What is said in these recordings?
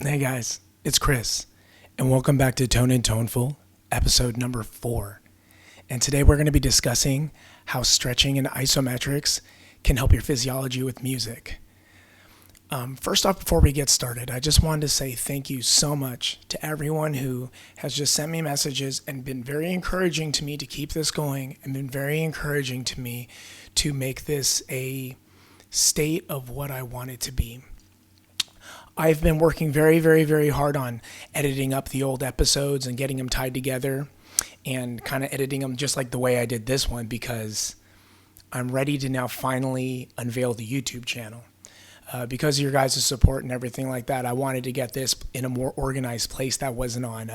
Hey guys, it's Chris, and welcome back to Tone and Toneful, episode number 4. And today we're going to be discussing how stretching and isometrics can help your physiology with music. First off, before we get started, I just wanted to say thank you so much to everyone who has just sent me messages and been very encouraging to me to keep this going, and been very encouraging to me to make this a state of what I want it to be. I've been working very hard on editing up the old episodes and getting them tied together and kind of editing them just like the way I did this one, because I'm ready to now finally unveil the YouTube channel. Because of your guys' support and everything like that, I wanted to get this in a more organized place that wasn't on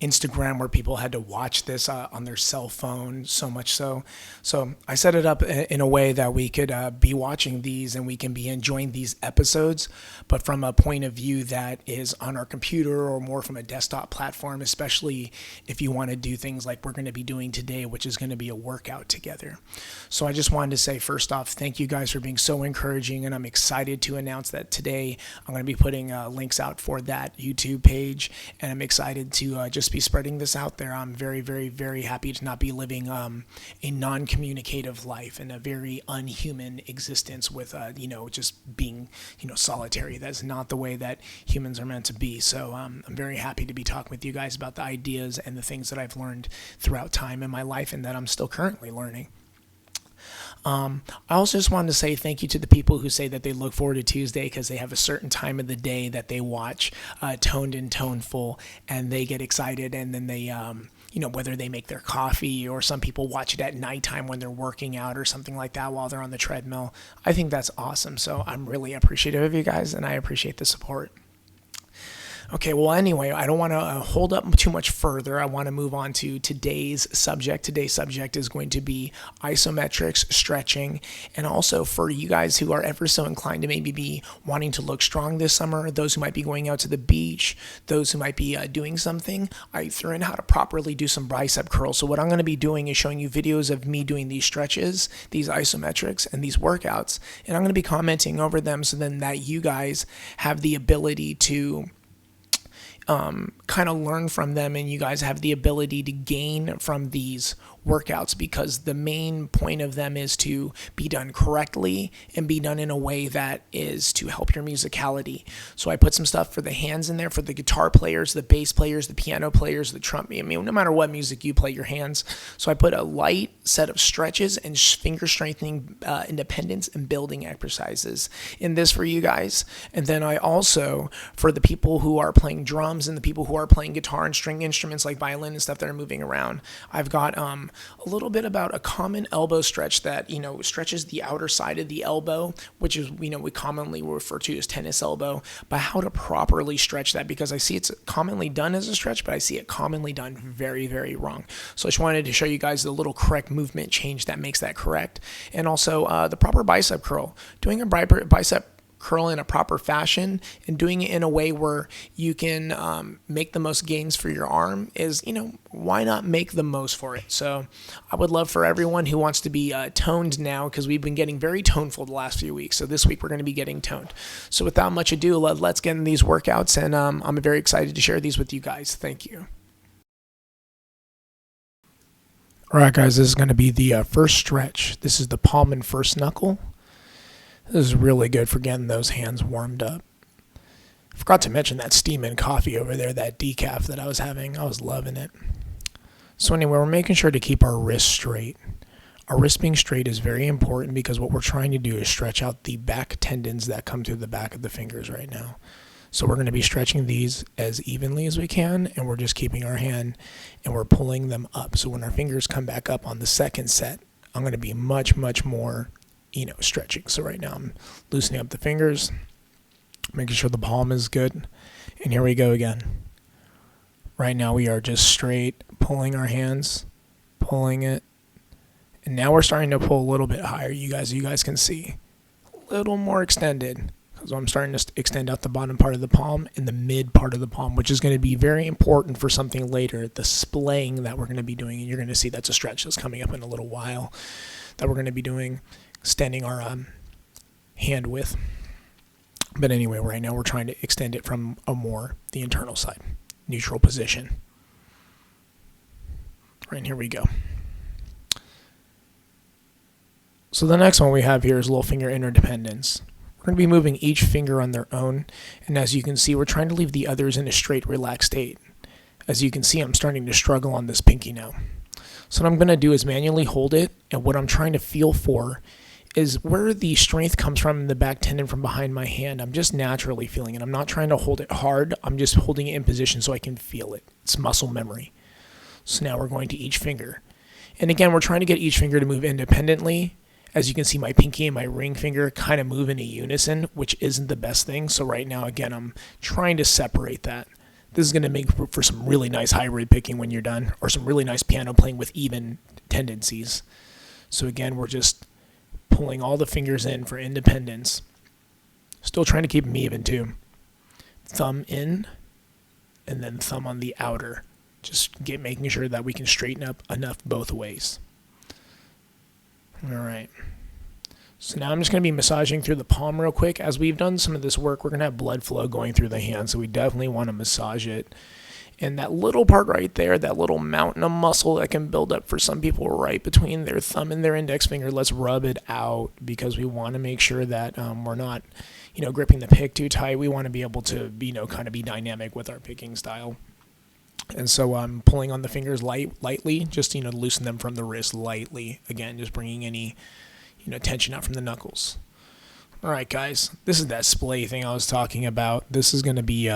Instagram, where people had to watch this on their cell phone, so much so. So I set it up in a way that we could be watching these and we can be enjoying these episodes, but from a point of view that is on our computer or more from a desktop platform, especially if you want to do things like we're going to be doing today, which is going to be a workout together. So I just wanted to say, first off, thank you guys for being so encouraging, and I'm excited to announce that today I'm going to be putting links out for that YouTube page, and I'm excited to just be spreading this out there. I'm very happy to not be living a non-communicative life and a very unhuman existence with just being solitary. That's not the way that humans are meant to be. So I'm very happy to be talking with you guys about the ideas and the things that I've learned throughout time in my life and that I'm still currently learning. I also just wanted to say thank you to the people who say that they look forward to Tuesday because they have a certain time of the day that they watch Toned and Toneful, and they get excited, and then they, whether they make their coffee, or some people watch it at nighttime when they're working out or something like that while they're on the treadmill. I think that's awesome. So I'm really appreciative of you guys, and I appreciate the support. Okay, well, anyway, I don't want to hold up too much further. I want to move on to today's subject. Today's subject is going to be isometrics, stretching, and also for you guys who are ever so inclined to maybe be wanting to look strong this summer, those who might be going out to the beach, those who might be doing something, I threw in how to properly do some bicep curls. So what I'm going to be doing is showing you videos of me doing these stretches, these isometrics, and these workouts, and I'm going to be commenting over them so then that you guys have the ability to kind of learn from them, and you guys have the ability to gain from these workouts, because the main point of them is to be done correctly and be done in a way that is to help your musicality. So I put some stuff for the hands in there, for the guitar players, the bass players, the piano players, the trumpet. I mean, no matter what music you play, your hands. So I put a light set of stretches and finger strengthening independence and building exercises in this for you guys. And then I also, for the people who are playing drums and the people who are playing guitar and string instruments like violin and stuff that are moving around, I've got a little bit about a common elbow stretch that stretches the outer side of the elbow, which is we commonly refer to as tennis elbow, but how to properly stretch that, because I see it's commonly done as a stretch, but I see it commonly done very wrong. So I just wanted to show you guys the little correct movement change that makes that correct, and also the proper bicep curl. Doing a bicep curl in a proper fashion and doing it in a way where you can make the most gains for your arm is, why not make the most for it? So I would love for everyone who wants to be toned now, because we've been getting very toneful the last few weeks. So this week we're going to be getting toned. So without much ado, let's get in these workouts, and I'm very excited to share these with you guys. Thank you. All right, guys, this is going to be the first stretch. This is the palm and first knuckle. This is really good for getting those hands warmed up. I forgot to mention that steaming coffee over there, that decaf that I was having. I was loving it. So anyway, we're making sure to keep our wrists straight. Our wrist being straight is very important, because what we're trying to do is stretch out the back tendons that come through the back of the fingers right now. So we're going to be stretching these as evenly as we can, and we're just keeping our hand and we're pulling them up. So when our fingers come back up on the second set, I'm going to be much more stretching. So right now I'm loosening up the fingers, making sure the palm is good. And here we go again. Right now we are just straight pulling our hands, pulling it. And now we're starting to pull a little bit higher. You guys can see a little more extended. So I'm starting to extend out the bottom part of the palm and the mid part of the palm, which is going to be very important for something later, the splaying that we're going to be doing. And you're going to see that's a stretch that's coming up in a little while that we're going to be doing, extending our hand width. But anyway, right now we're trying to extend it from the internal side, neutral position. Right, here we go. So the next one we have here is little finger interdependence. We're going to be moving each finger on their own, and as you can see, we're trying to leave the others in a straight, relaxed state. As you can see, I'm starting to struggle on this pinky now. So what I'm going to do is manually hold it, and what I'm trying to feel for is where the strength comes from in the back tendon from behind my hand. I'm just naturally feeling it. I'm not trying to hold it hard. I'm just holding it in position so I can feel it. It's muscle memory. So now we're going to each finger. And again, we're trying to get each finger to move independently. As you can see, my pinky and my ring finger kind of move in a unison, which isn't the best thing. So right now, again, I'm trying to separate that. This is going to make for some really nice hybrid picking when you're done, or some really nice piano playing with even tendencies. So again, we're just pulling all the fingers in for independence. Still trying to keep them even too. Thumb in, and then thumb on the outer. Just making sure that we can straighten up enough both ways. All right. So now I'm just going to be massaging through the palm real quick. As we've done some of this work, we're going to have blood flow going through the hand, so we definitely want to massage it. And that little part right there, that little mountain of muscle that can build up for some people right between their thumb and their index finger, let's rub it out, because we want to make sure that we're not, gripping the pick too tight. We want to be able to, kind of be dynamic with our picking style. And so I'm pulling on the fingers lightly, just, to loosen them from the wrist lightly. Again, just bringing any, tension out from the knuckles. All right, guys, this is that splay thing I was talking about. This is going to be,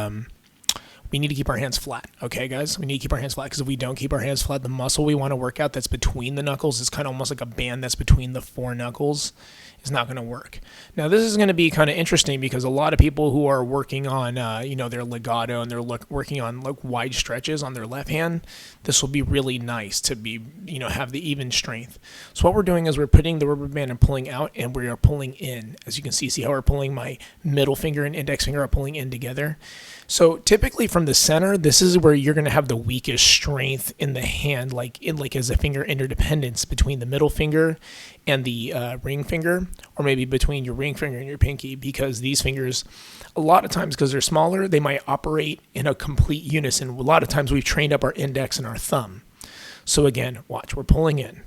we need to keep our hands flat. Okay, guys, we need to keep our hands flat, because if we don't keep our hands flat, the muscle we want to work out that's between the knuckles is kind of almost like a band that's between the four knuckles. Is not going to work. Now, this is going to be kind of interesting, because a lot of people who are working on, their legato, and they're working on wide stretches on their left hand, this will be really nice to be, have the even strength. So what we're doing is we're putting the rubber band and pulling out, and we are pulling in. As you can see how we're pulling, my middle finger and index finger are pulling in together. So typically from the center, this is where you're going to have the weakest strength in the hand, like as a finger interdependence between the middle finger and the ring finger, or maybe between your ring finger and your pinky, because these fingers, a lot of times, because they're smaller, they might operate in a complete unison. A lot of times we've trained up our index and our thumb. So again, watch, we're pulling in,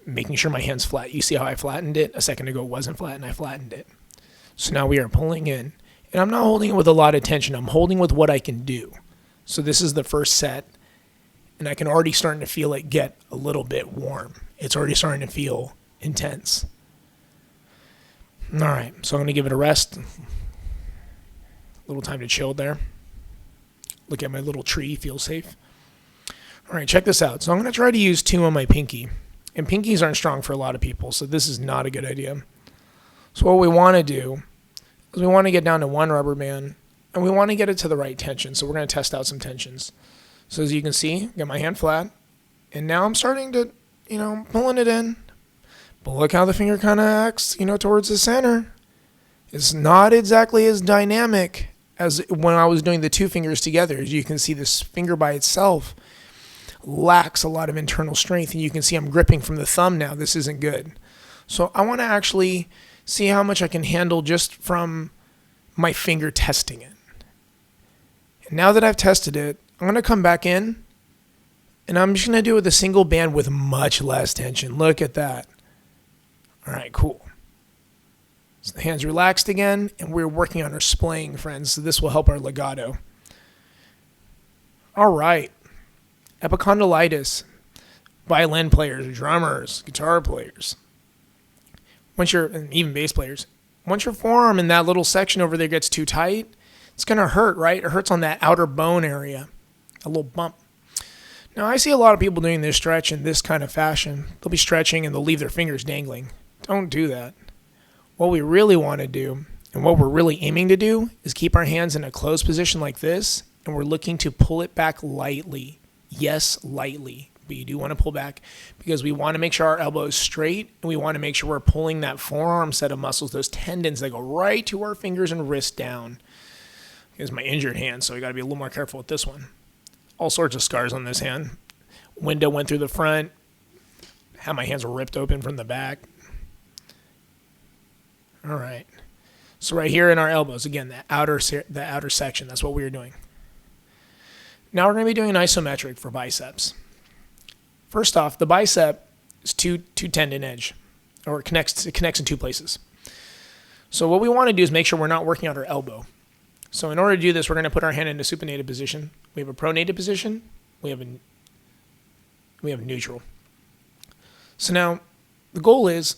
making sure my hand's flat. You see how I flattened it? A second ago it wasn't flat, and I flattened it. So now we are pulling in, and I'm not holding it with a lot of tension. I'm holding with what I can do. So this is the first set, and I can already starting to feel it get a little bit warm. It's already starting to feel intense. All right, so I'm going to give it a rest. A little time to chill there. Look at my little tree, feel safe. All right, check this out. So I'm going to try to use 2 on my pinky. And pinkies aren't strong for a lot of people, so this is not a good idea. So what we want to do is we want to get down to 1 rubber band, and we want to get it to the right tension. So we're going to test out some tensions. So as you can see, got my hand flat, and now I'm starting to, pulling it in. But look how the finger kind of acts, towards the center. It's not exactly as dynamic as when I was doing the 2 fingers together. As you can see, this finger by itself lacks a lot of internal strength, and you can see I'm gripping from the thumb now. This isn't good. So I want to actually see how much I can handle just from my finger testing it. And now that I've tested it, I'm going to come back in, and I'm just going to do it with a single band with much less tension. Look at that. All right, cool. So the hand's relaxed again, and we're working on our splaying, friends. So this will help our legato. All right. Epicondylitis. Violin players, drummers, guitar players. And even bass players. Once your forearm in that little section over there gets too tight, it's going to hurt, right? It hurts on that outer bone area. A little bump. Now, I see a lot of people doing this stretch in this kind of fashion. They'll be stretching and they'll leave their fingers dangling. Don't do that. What we really want to do, and what we're really aiming to do, is keep our hands in a closed position like this, and we're looking to pull it back lightly. Yes, lightly. But you do want to pull back, because we want to make sure our elbow is straight, and we want to make sure we're pulling that forearm set of muscles, those tendons that go right to our fingers and wrist down. Here's my injured hand, so I got to be a little more careful with this one. All sorts of scars on this hand. Window went through the front. How my hands were ripped open from the back. All right. So right here in our elbows, again, the outer section, that's what we were doing. Now we're going to be doing an isometric for biceps. First off, the bicep is two tendon edge, or it connects in two places. So what we want to do is make sure we're not working out our elbow. So in order to do this, we're going to put our hand into supinated position. We have a pronated position. We have neutral. So now the goal is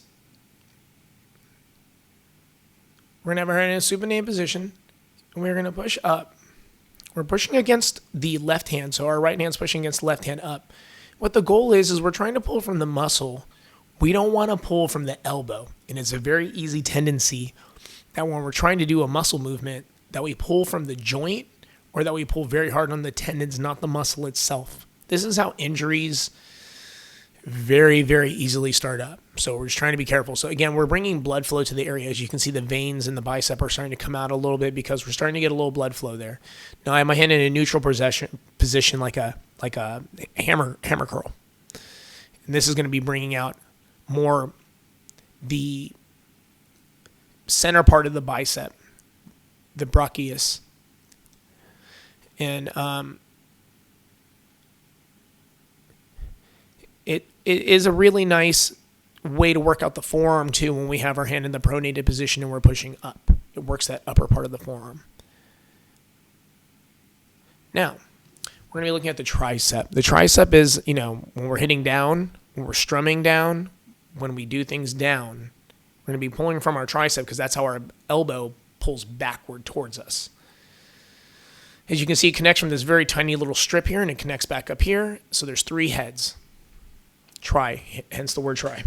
we're going to have our hand in a supinated position, and we're going to push up. We're pushing against the left hand, so our right hand's pushing against the left hand up. What the goal is we're trying to pull from the muscle. We don't want to pull from the elbow, and it's a very easy tendency that when we're trying to do a muscle movement, that we pull from the joint or that we pull very hard on the tendons, not the muscle itself. This is how injuries very, very easily start up. So we're just trying to be careful. So again, we're bringing blood flow to the area. As you can see, the veins in the bicep are starting to come out a little bit because we're starting to get a little blood flow there. Now I have my hand in a neutral position like a hammer curl. And this is going to be bringing out more the center part of the bicep, the brachius. And it is a really nice way to work out the forearm too when we have our hand in the pronated position and we're pushing up. It works that upper part of the forearm. Now, we're going to be looking at the tricep. The tricep is, when we're hitting down, when we're strumming down, when we do things down, we're going to be pulling from our tricep because that's how our elbow pulls backward towards us. As you can see, it connects from this very tiny little strip here and it connects back up here. So there's 3 heads. Try, hence the word try.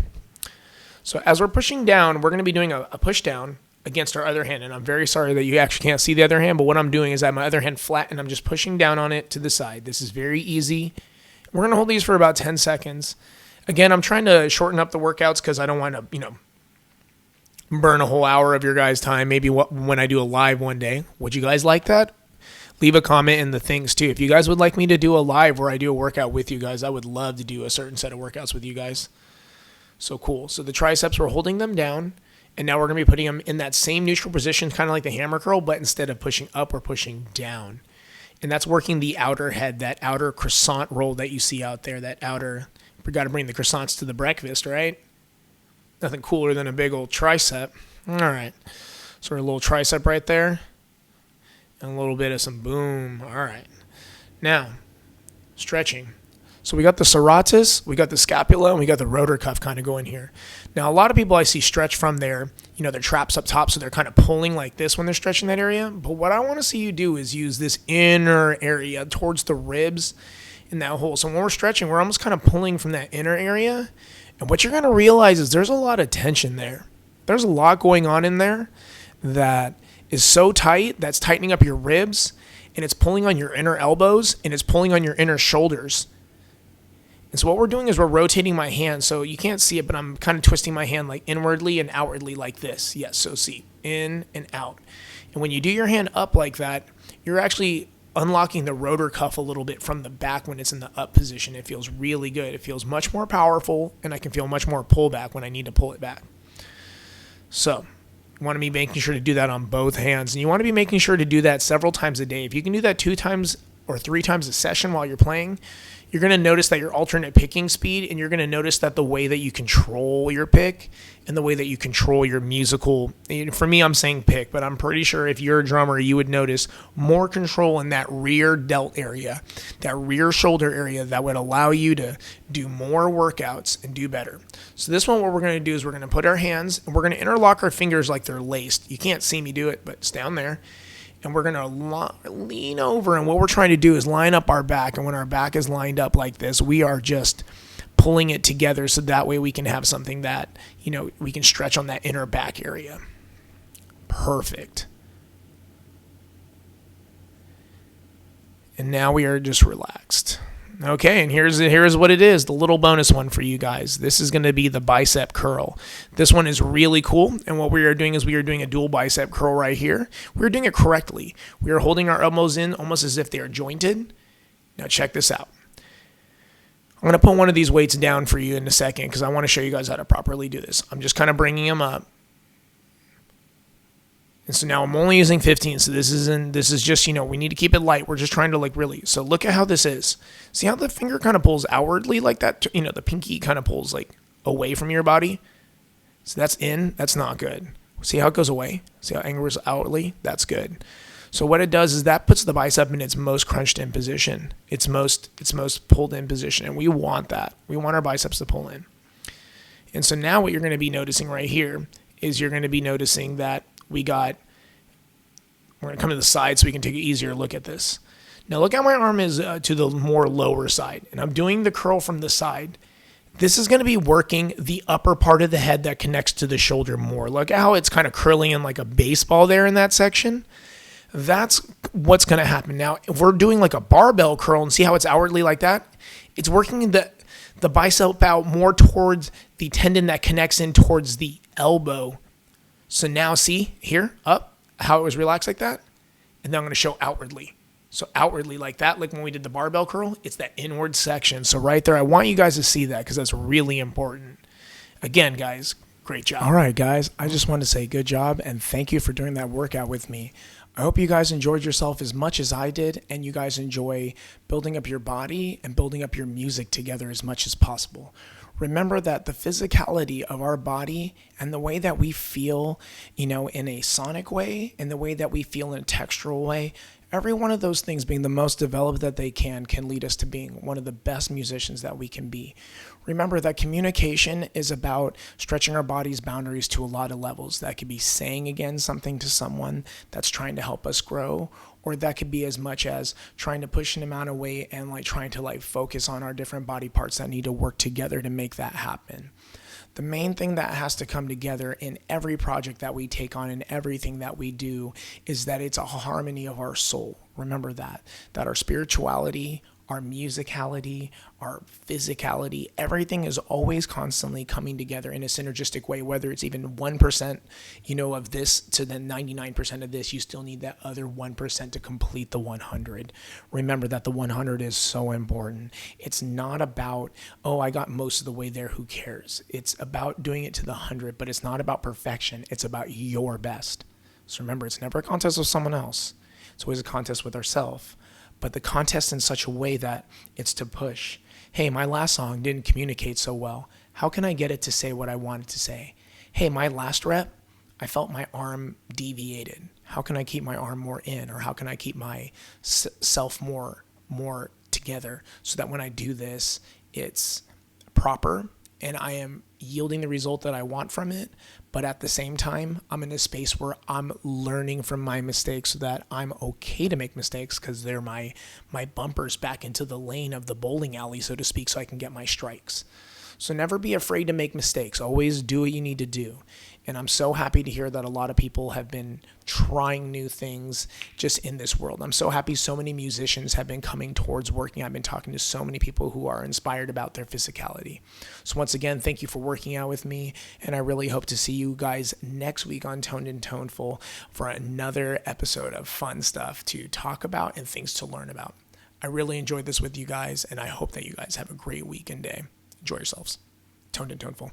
So as we're pushing down, we're going to be doing a push down against our other hand. And I'm very sorry that you actually can't see the other hand, but what I'm doing is I have my other hand flat and I'm just pushing down on it to the side. This is very easy. We're going to hold these for about 10 seconds. Again, I'm trying to shorten up the workouts because I don't want to, burn a whole hour of your guys' time. Maybe when I do a live one day. Would you guys like that? Leave a comment in the things too. If you guys would like me to do a live where I do a workout with you guys, I would love to do a certain set of workouts with you guys. So cool. So the triceps, we're holding them down, and now we're going to be putting them in that same neutral position, kind of like the hammer curl, but instead of pushing up, we're pushing down. And that's working the outer head, that outer croissant roll that you see out there, that outer, we got to bring the croissants to the breakfast, right? Nothing cooler than a big old tricep. All right. So we're a little tricep right there. And a little bit of some boom. All right. Now, stretching. So we got the serratus, we got the scapula, and we got the rotor cuff kind of going here. Now, a lot of people I see stretch from their traps up top, so they're kind of pulling like this when they're stretching that area. But what I want to see you do is use this inner area towards the ribs in that hole. So when we're stretching, we're almost kind of pulling from that inner area. And what you're going to realize is there's a lot of tension there. There's a lot going on in there that is so tight, that's tightening up your ribs, and it's pulling on your inner elbows, and it's pulling on your inner shoulders. And so what we're doing is we're rotating my hand. So you can't see it, but I'm kind of twisting my hand like inwardly and outwardly like this. Yes, so see, in and out. And when you do your hand up like that, you're actually unlocking the rotor cuff a little bit from the back when it's in the up position. It feels really good. It feels much more powerful, and I can feel much more pullback when I need to pull it back. So you want to be making sure to do that on both hands. And you want to be making sure to do that several times a day. If you can do that 2 times or 3 times a session while you're playing, you're going to notice that your alternate picking speed, and you're going to notice that the way that you control your pick and the way that you control your musical, for me, I'm saying pick, but I'm pretty sure if you're a drummer, you would notice more control in that rear delt area, that rear shoulder area that would allow you to do more workouts and do better. So this one, what we're going to do is we're going to put our hands and we're going to interlock our fingers like they're laced. You can't see me do it, but it's down there. And we're going to lean over, and what we're trying to do is line up our back. And when our back is lined up like this, we are just pulling it together so that way we can have something that, we can stretch on that inner back area. Perfect. And now we are just relaxed. Okay, and here's what it is, the little bonus one for you guys. This is going to be the bicep curl. This one is really cool, and what we are doing is we are doing a dual bicep curl right here. We're doing it correctly. We are holding our elbows in almost as if they are jointed. Now check this out. I'm going to put one of these weights down for you in a second because I want to show you guys how to properly do this. I'm just kind of bringing them up. And so now I'm only using 15. So this is just, we need to keep it light. We're just trying to like really. So look at how this is. See how the finger kind of pulls outwardly like that? The pinky kind of pulls like away from your body. So that's in. That's not good. See how it goes away? See how it angles outwardly? That's good. So what it does is that puts the bicep in its most crunched in position. Its most pulled in position. And we want that. We want our biceps to pull in. And so now what you're going to be noticing right here is you're going to be noticing that we're going to come to the side so we can take an easier look at this. Now look how my arm is to the more lower side. And I'm doing the curl from the side. This is going to be working the upper part of the head that connects to the shoulder more. Look at how it's kind of curling in like a baseball there in that section. That's what's going to happen. Now, if we're doing like a barbell curl and see how it's outwardly like that, it's working the bicep out more towards the tendon that connects in towards the elbow. So now see here, up, how it was relaxed like that. And then I'm going to show outwardly. So outwardly like that, like when we did the barbell curl, it's that inward section. So right there, I want you guys to see that because that's really important. Again, guys, great job. All right, guys, I just want to say good job and thank you for doing that workout with me. I hope you guys enjoyed yourself as much as I did, and you guys enjoy building up your body and building up your music together as much as possible. Remember that the physicality of our body and the way that we feel, in a sonic way and the way that we feel in a textural way, every one of those things being the most developed that they can lead us to being one of the best musicians that we can be. Remember that communication is about stretching our body's boundaries to a lot of levels. That could be saying again something to someone that's trying to help us grow, or that could be as much as trying to push an amount of weight and trying to focus on our different body parts that need to work together to make that happen. The main thing that has to come together in every project that we take on and everything that we do is that it's a harmony of our soul. Remember that our spirituality, our musicality, our physicality, everything is always constantly coming together in a synergistic way, whether it's even 1%, of this to the 99% of this, you still need that other 1% to complete the 100. Remember that the 100 is so important. It's not about, I got most of the way there, who cares? It's about doing it to the 100, but it's not about perfection. It's about your best. So remember, it's never a contest with someone else. It's always a contest with ourselves. But the contest in such a way that it's to push. Hey, my last song didn't communicate so well. How can I get it to say what I wanted to say? Hey, my last rep, I felt my arm deviated. How can I keep my arm more in? Or how can I keep my self more together so that when I do this, it's proper and I am yielding the result that I want from it, but at the same time, I'm in a space where I'm learning from my mistakes so that I'm okay to make mistakes because they're my bumpers back into the lane of the bowling alley, so to speak, so I can get my strikes. So never be afraid to make mistakes. Always do what you need to do. And I'm so happy to hear that a lot of people have been trying new things just in this world. I'm so happy so many musicians have been coming towards working. I've been talking to so many people who are inspired about their physicality. So once again, thank you for working out with me. And I really hope to see you guys next week on Toned and Toneful for another episode of fun stuff to talk about and things to learn about. I really enjoyed this with you guys, and I hope that you guys have a great week and day. Enjoy yourselves. Toned and Toneful.